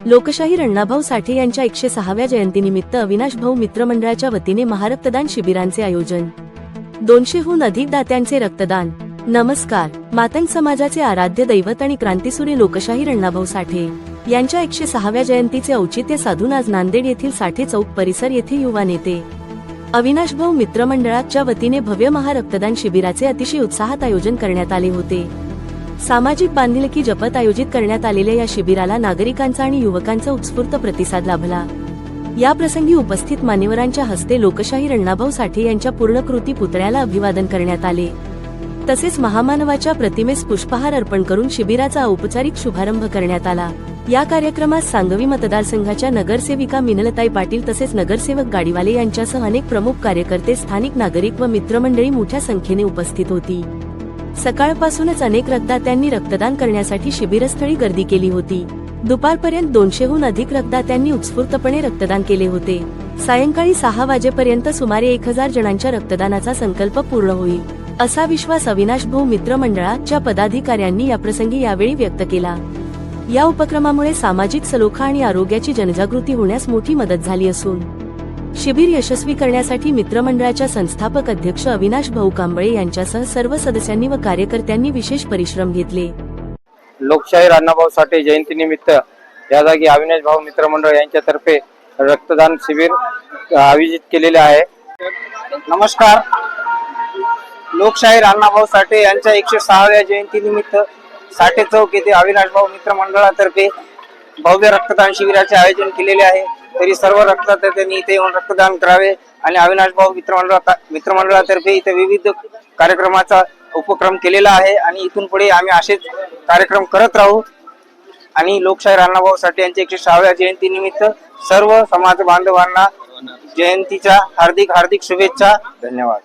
लोकशाहीर अण्णाभाऊ साठे यांच्या 106व्या जयंतीनिमित्त अविनाश भाऊ मित्रमंडळाच्या वतीने महारक्तदान शिबिरांचे आयोजन। 200हून अधिक दात्यांचे रक्तदान। नमस्कार। मातंग समाजाचे आराध्य दैवत आणि क्रांतीसूर्य लोकशाहीर अण्णाभाऊ साठे यांच्या 106व्या जयंतीचे औचित्य साधून आज नांदेड येथील साठे चौक परिसर येथे युवा नेते अविनाश भाऊ मित्रमंडळाच्या वतीने भव्य महारक्तदान शिबिराचे अतिशय उत्साहात आयोजन करण्यात आले होते। सामाजिक बांधिलकी जपत आयोजित करण्यात आलेल्या या शिबिराला नागरिकांचा आणि युवकांचा उत्स्फूर्त प्रतिसाद लाभला। या प्रसंगी उपस्थित मान्यवरांच्या हस्ते लोकशाहीर अण्णाभाऊ साठे यांच्या पूर्णकृती पुतळ्याला अभिवादन करण्यात आले। तसेच महामानवाच्या प्रतिमेस पुष्पहार अर्पण करून शिबिराचा औपचारिक शुभारंभ करण्यात आला। या कार्यक्रमात सांगवी मतदारसंघाच्या नगरसेविका मिनलताई पाटील तसेच नगरसेवक गाडीवाले यांच्यासह अनेक प्रमुख कार्यकर्ते, स्थानिक नागरिक व मित्रमंडळी मोठ्या संख्येने उपस्थित होती। सकाळपासूनच अनेक रक्तदात्यांनी रक्तदान करण्यासाठी शिबिरस्थळी गर्दी केली होती। दुपारपर्यंत 200हून अधिक रक्तदात्यांनी उत्स्फूर्तपणे रक्तदान केले होते। सायंकाळी 6 वाजेपर्यंत सुमारे 1000 जणांच्या रक्तदानाचा संकल्प पूर्ण होईल, असा विश्वास अविनाश भाऊ मित्रमंडळाच्या पदाधिकाऱ्यांनी याप्रसंगी यावेळी व्यक्त केला। या उपक्रमामुळे सामाजिक सलोखा आणि आरोग्याची जनजागृती होण्यास मोठी मदत झाली असून शिबिर यशस्वी करण्यासाठी मित्रमंडळाच्या संस्थापक अध्यक्ष अविनाश भाऊ कांबळे यांच्यासह सर्व सदस्यांनी व कार्यकर्त्यांनी विशेष परिश्रम घेतले। लोकशाहीर अण्णाभाऊ साठे जयंतीनिमित्त या जागी अविनाश भाऊ मित्रमंडळ यांच्यातर्फे रक्तदान शिबिर आयोजित केलेले आहे। नमस्कार। लोकशाहीर अण्णाभाऊ साठे यांच्या 106व्या जयंतीनिमित्त साठे चौक येथे अविनाश भाऊ मित्रमंडळातर्फे भव्य रक्तदान शिबिराचे आयोजन केलेले आहे। तरी सर्व रक्तदात्यांनी इथे येऊन रक्तदान करावे आणि अविनाश भाऊ मित्रमंडळातर्फे इथे विविध कार्यक्रमाचा उपक्रम केलेला आहे आणि इथून पुढे आम्ही असेच कार्यक्रम करत राहू। आणि लोकशाहीर अण्णाभाऊ साठे यांच्या 106व्या जयंतीनिमित्त सर्व समाज बांधवांना जयंतीच्या हार्दिक शुभेच्छा। धन्यवाद।